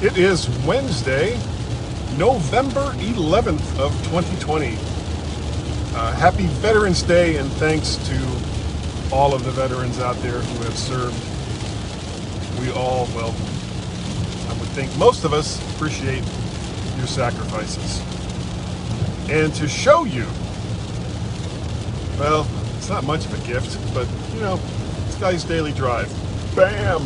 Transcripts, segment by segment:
It is Wednesday, November 11th of 2020. Happy Veterans Day, and thanks to all of the veterans out there who have served. We all, well, I would think most of us appreciate your sacrifices. And to show you, well, it's not much of a gift, but, you know, this guy's daily drive. Bam!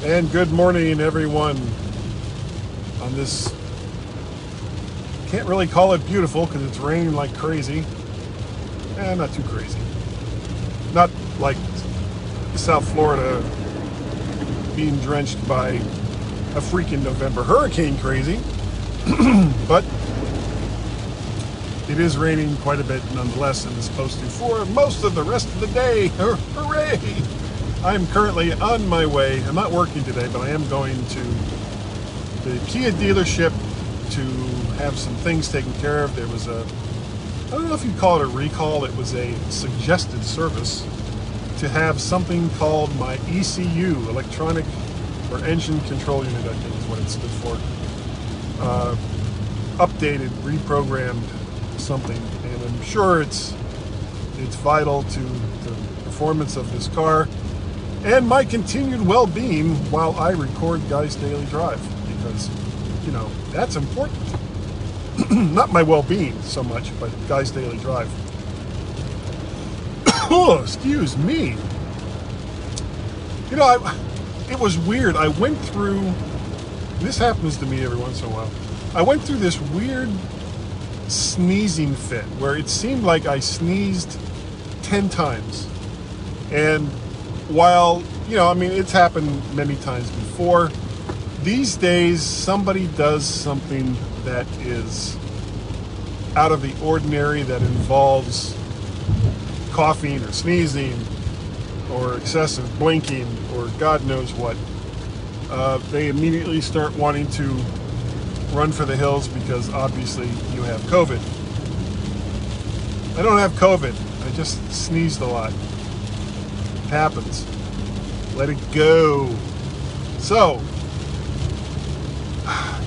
And good morning, everyone, on this, can't really call it beautiful because it's raining like crazy. Not too crazy. Not like South Florida being drenched by a freaking November hurricane crazy. But it is raining quite a bit nonetheless, and it's supposed to for most of the rest of the day. Hooray! I am currently on my way. I'm not working today, but I am going to the Kia dealership to have some things taken care of. There was I don't know if you'd call it a recall. It was a suggested service to have something called my ECU, electronic or engine control unit, I think is what it stood for. Updated, reprogrammed something, and I'm sure it's vital to the performance of this car and my continued well-being while I record Guy's Daily Drive, because, you know, that's important. Not my well-being so much, but Guy's Daily Drive. Oh, excuse me. You know, it was weird. I went through, this happens to me every once in a while. I went through this weird sneezing fit where it seemed like I sneezed 10 times. And while, you know, I mean, it's happened many times before, these days somebody does something that is out of the ordinary, that involves coughing or sneezing or excessive blinking or God knows what. They immediately start wanting to run for the hills because obviously you have COVID. I don't have COVID. I just sneezed a lot. It happens. Let it go. So,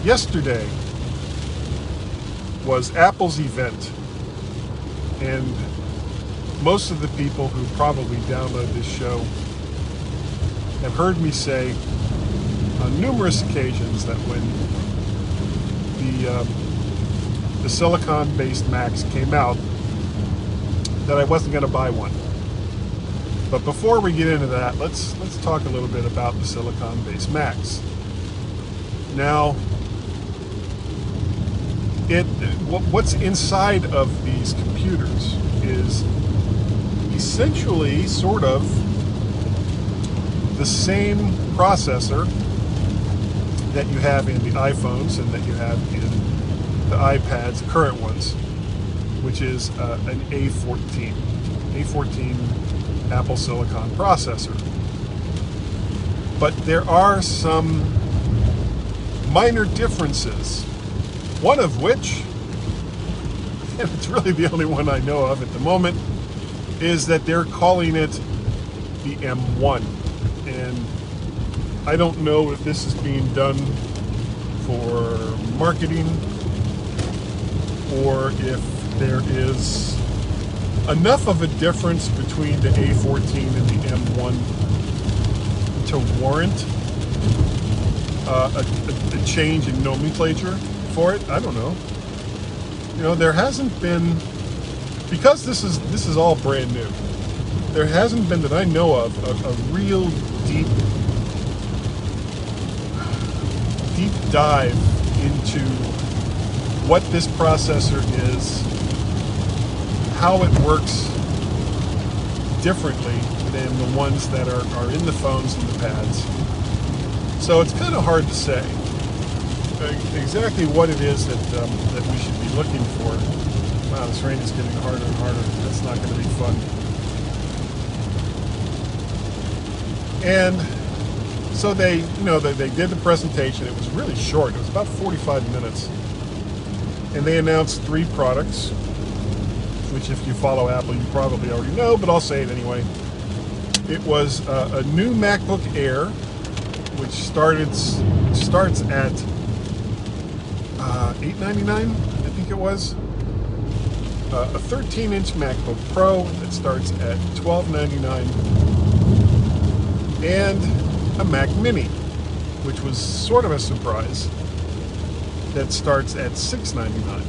yesterday was Apple's event, and most of the people who probably download this show have heard me say on numerous occasions that when the silicon-based Macs came out, that I wasn't going to buy one. But before we get into that, let's talk a little bit about the silicon-based Macs. Now, what's inside of these computers is essentially sort of the same processor that you have in the iPhones and that you have in the iPads, the current ones, which is an A14 Apple Silicon processor. But there are some minor differences. One of which, and it's really the only one I know of at the moment, is that they're calling it the M1. And I don't know if this is being done for marketing or if there is enough of a difference between the A14 and the M1 to warrant a change in nomenclature for it. I don't know. You know, there hasn't been, because this is all brand new, there hasn't been, that I know of, a real deep dive into what this processor is, how it works differently than the ones that are in the phones and the pads. So it's kind of hard to say exactly what it is that we should be looking for. Wow, this rain is getting harder and harder. That's not going to be fun. And So they did the presentation. It was really short. It was about 45 minutes. And they announced 3 products, which if you follow Apple, you probably already know, but I'll say it anyway. It was a new MacBook Air, which starts at $899, I think it was. A 13-inch MacBook Pro that starts at $1299, and a Mac Mini, which was sort of a surprise, that starts at $699.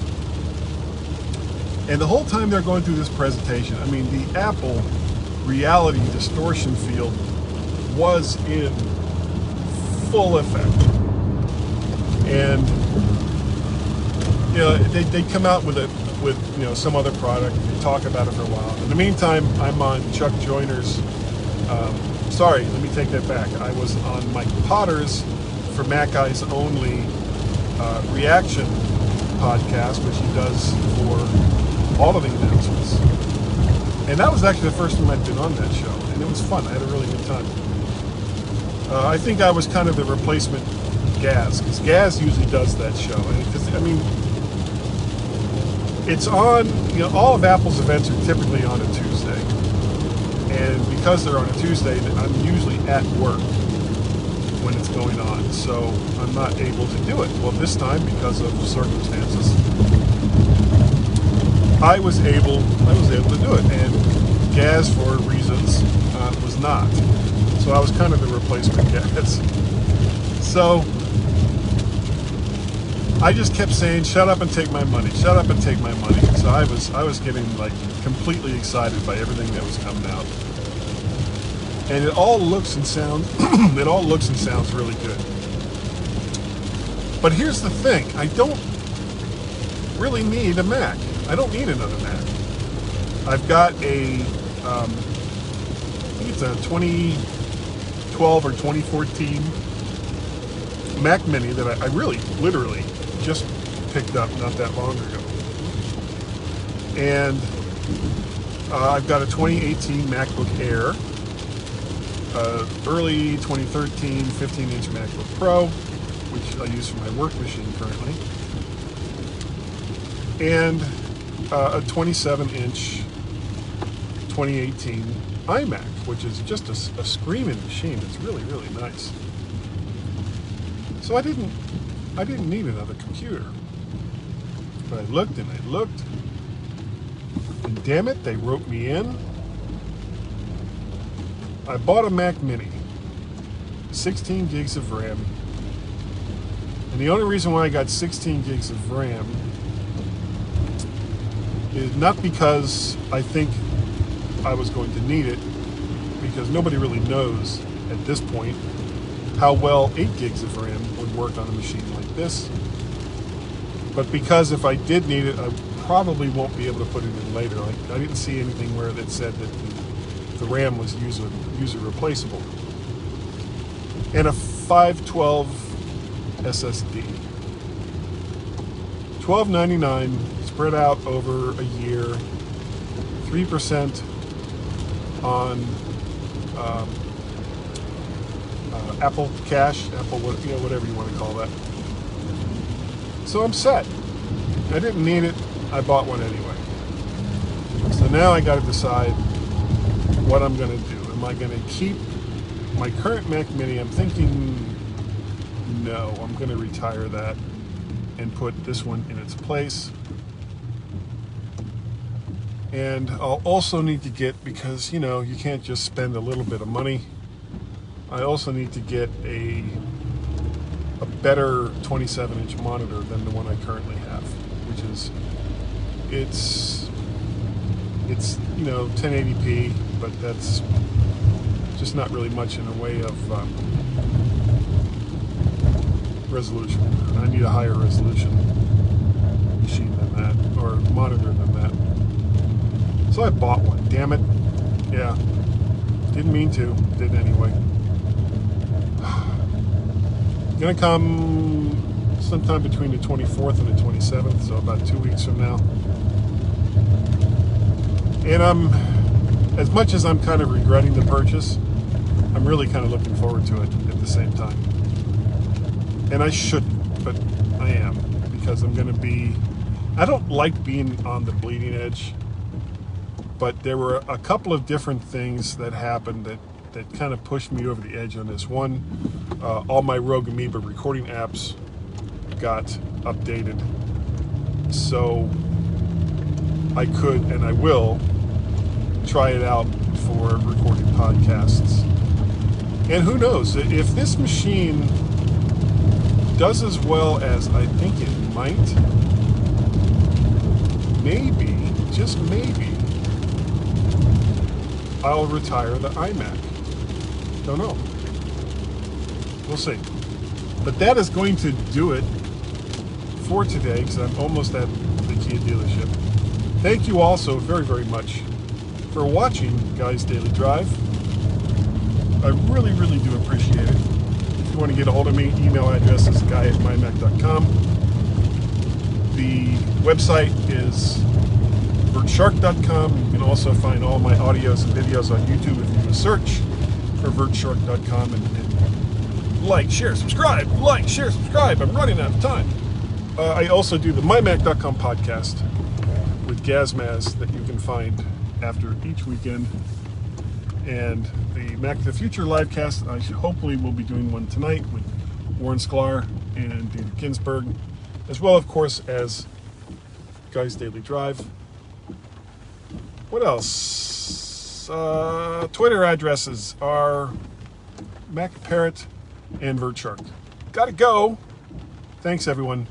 And the whole time they're going through this presentation, I mean, the Apple reality distortion field was in full effect. And they come out with some other product. They talk about it for a while. In the meantime, I'm on Chuck Joyner's. Sorry, let me take that back. I was on Mike Potter's For Mac Eyes Only reaction podcast, which he does for all of the announcements. And that was actually the first time I'd been on that show, and it was fun. I had a really good time. I think I was kind of the replacement Gaz, because Gaz usually does that show. It's on, all of Apple's events are typically on a Tuesday. And because they're on a Tuesday, I'm usually at work when it's going on, so I'm not able to do it. Well, this time, because of circumstances, I was able to do it, and Gaz, for reasons, was not. So I was kind of the replacement Gaz. So I just kept saying, "Shut up and take my money. Shut up and take my money." So I was getting completely excited by everything that was coming out, and it all looks and sounds really good. But here's the thing: I don't really need a Mac. I don't need another Mac. I've got I think it's a 2012 or 2014 Mac Mini that I really, literally just picked up not that long ago. And I've got a 2018 MacBook Air, early 2013 15-inch MacBook Pro, which I use for my work machine currently, and a 27-inch 2018 iMac, which is just a screaming machine. It's really, really nice. So I didn't need another computer. But I looked and I looked, and damn it, they wrote me in. I bought a Mac Mini, 16 gigs of RAM. And the only reason why I got 16 gigs of RAM is not because I think I was going to need it, because nobody really knows at this point how well 8 gigs of RAM would work on a machine like this, but because if I did need it, I probably won't be able to put it in later. I didn't see anything where that said that the RAM was user replaceable. And a 512 SSD, $12.99 spread out over a year, 3% on Apple Cash, whatever you want to call that. So I'm set. I didn't need it. I bought one anyway. So now I got to decide what I'm going to do. Am I going to keep my current Mac Mini? I'm thinking no. I'm going to retire that and put this one in its place. And I'll also need to get, because you can't just spend a little bit of money, I also need to get a better 27-inch monitor than the one I currently have, which is it's 1080p, but that's just not really much in the way of resolution. I need a higher resolution machine than that, or monitor than that. So I bought one. Damn it. Yeah. Didn't mean to. Did anyway. Gonna come sometime between the 24th and the 27th, so about 2 weeks from now. And as much as I'm kind of regretting the purchase, I'm really kind of looking forward to it at the same time. And I shouldn't, but I am, because I'm going to be... I don't like being on the bleeding edge, but there were a couple of different things that happened that kind of pushed me over the edge on this. One, all my Rogue Amoeba recording apps got updated, so I could, and I will, try it out for recording podcasts. And who knows, if this machine does as well as I think it might, maybe, just maybe, I'll retire the iMac. Don't know. We'll see. But that is going to do it for today, because I'm almost at the Kia dealership. Thank you all so very, very much for watching Guy's Daily Drive. I really, really do appreciate it. If you want to get a hold of me, email address is guy@mymac.com. The website is vertshark.com. You can also find all my audios and videos on YouTube if you do a search for vertshark.com, and like, share, subscribe. Like, share, subscribe. I'm running out of time. I also do the MyMac.com podcast with Gazmaz that you can find after each weekend, and the Mac to the Future livecast. I hopefully will be doing one tonight with Warren Sklar and David Ginsburg, as well, of course, as Guy's Daily Drive. What else? Twitter addresses are MacParrot and VertShark. Gotta go. Thanks, everyone.